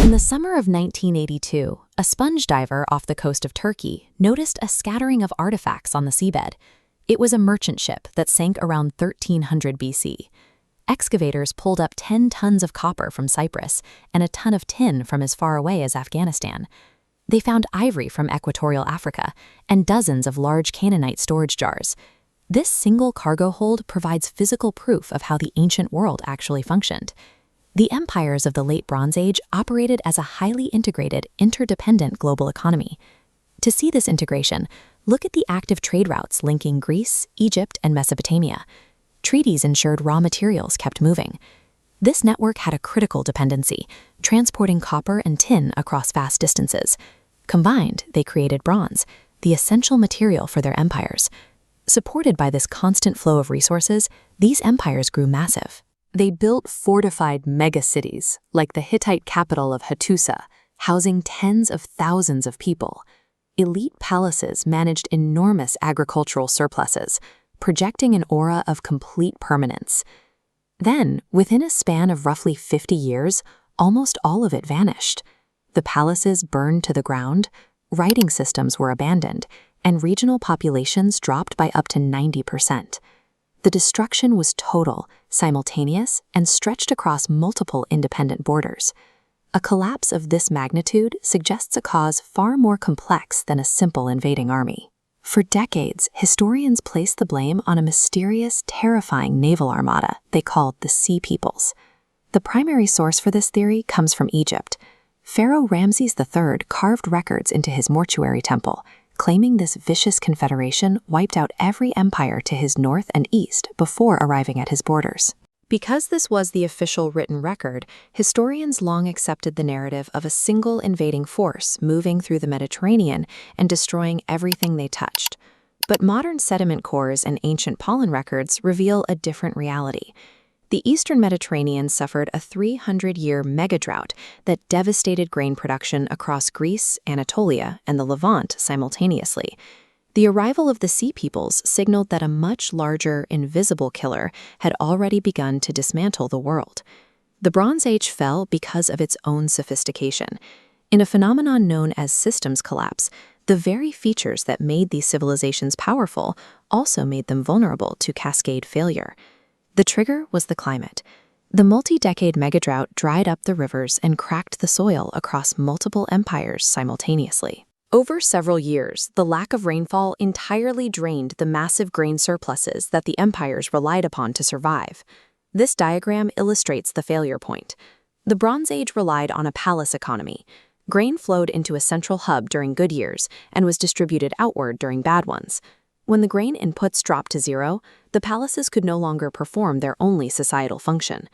In the summer of 1982, a sponge diver off the coast of Turkey noticed a scattering of artifacts on the seabed. It was a merchant ship that sank around 1300 BC. Excavators pulled up 10 tons of copper from Cyprus and a ton of tin from as far away as Afghanistan. They found ivory from equatorial Africa and dozens of large Canaanite storage jars. This single cargo hold provides physical proof of how the ancient world actually functioned. The empires of the Late Bronze Age operated as a highly integrated, interdependent global economy. To see this integration, look at the active trade routes linking Greece, Egypt, and Mesopotamia. Treaties ensured raw materials kept moving. This network had a critical dependency, transporting copper and tin across vast distances. Combined, they created bronze, the essential material for their empires. Supported by this constant flow of resources, these empires grew massive. They built fortified mega-cities, like the Hittite capital of Hattusa, housing tens of thousands of people. Elite palaces managed enormous agricultural surpluses, projecting an aura of complete permanence. Then, within a span of roughly 50 years, almost all of it vanished. The palaces burned to the ground, writing systems were abandoned, and regional populations dropped by up to 90%. The destruction was total, simultaneous, and stretched across multiple independent borders. A collapse of this magnitude suggests a cause far more complex than a simple invading army. For decades, historians placed the blame on a mysterious, terrifying naval armada they called the Sea Peoples. The primary source for this theory comes from Egypt. Pharaoh Ramses III carved records into his mortuary temple, claiming this vicious confederation wiped out every empire to his north and east before arriving at his borders. Because this was the official written record, historians long accepted the narrative of a single invading force moving through the Mediterranean and destroying everything they touched. But modern sediment cores and ancient pollen records reveal a different reality. The eastern Mediterranean suffered a 300-year mega-drought that devastated grain production across Greece, Anatolia, and the Levant simultaneously. The arrival of the Sea Peoples signaled that a much larger, invisible killer had already begun to dismantle the world. The Bronze Age fell because of its own sophistication. In a phenomenon known as systems collapse, the very features that made these civilizations powerful also made them vulnerable to cascade failure. The trigger was the climate. The multi-decade megadrought dried up the rivers and cracked the soil across multiple empires simultaneously. Over several years, the lack of rainfall entirely drained the massive grain surpluses that the empires relied upon to survive. This diagram illustrates the failure point. The Bronze Age relied on a palace economy. Grain flowed into a central hub during good years and was distributed outward during bad ones. When the grain inputs dropped to zero, the palaces could no longer perform their only societal function.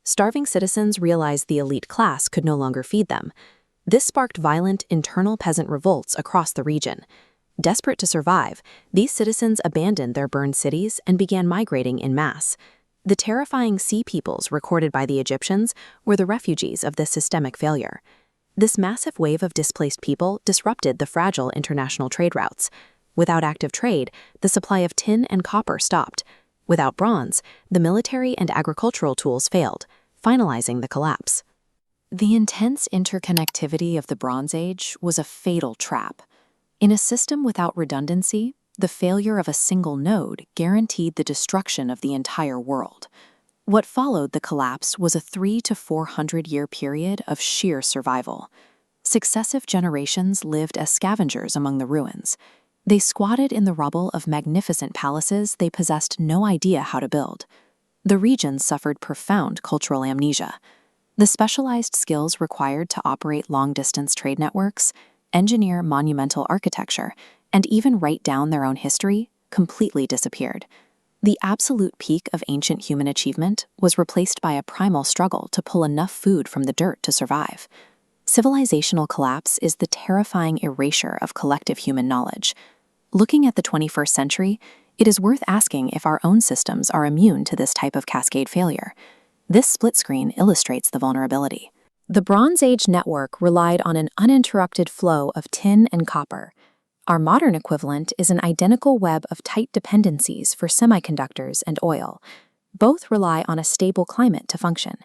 Starving citizens realized the elite class could no longer feed them. This sparked violent internal peasant revolts across the region. Desperate to survive, these citizens abandoned their burned cities and began migrating en masse. The terrifying Sea Peoples recorded by the Egyptians were the refugees of this systemic failure. This massive wave of displaced people disrupted the fragile international trade routes. Without active trade, the supply of tin and copper stopped. Without bronze, the military and agricultural tools failed, finalizing the collapse. The intense interconnectivity of the Bronze Age was a fatal trap. In a system without redundancy, the failure of a single node guaranteed the destruction of the entire world. What followed the collapse was a 300 to 400-year period of sheer survival. Successive generations lived as scavengers among the ruins. They squatted in the rubble of magnificent palaces they possessed no idea how to build. The region suffered profound cultural amnesia. The specialized skills required to operate long-distance trade networks, engineer monumental architecture, and even write down their own history completely disappeared. The absolute peak of ancient human achievement was replaced by a primal struggle to pull enough food from the dirt to survive. Civilizational collapse is the terrifying erasure of collective human knowledge. Looking at the 21st century, it is worth asking if our own systems are immune to this type of cascade failure. This split screen illustrates the vulnerability. The Bronze Age network relied on an uninterrupted flow of tin and copper. Our modern equivalent is an identical web of tight dependencies for semiconductors and oil. Both rely on a stable climate to function.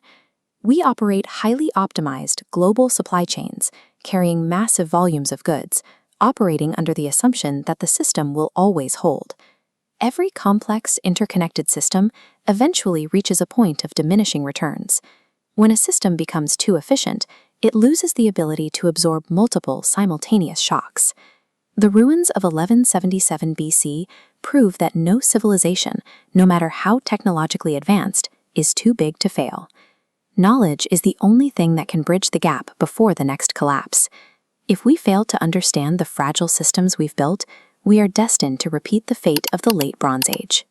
We operate highly optimized global supply chains, carrying massive volumes of goods, operating under the assumption that the system will always hold. Every complex, interconnected system eventually reaches a point of diminishing returns. When a system becomes too efficient, it loses the ability to absorb multiple simultaneous shocks. The ruins of 1177 BC prove that no civilization, no matter how technologically advanced, is too big to fail. Knowledge is the only thing that can bridge the gap before the next collapse. If we fail to understand the fragile systems we've built, we are destined to repeat the fate of the Late Bronze Age.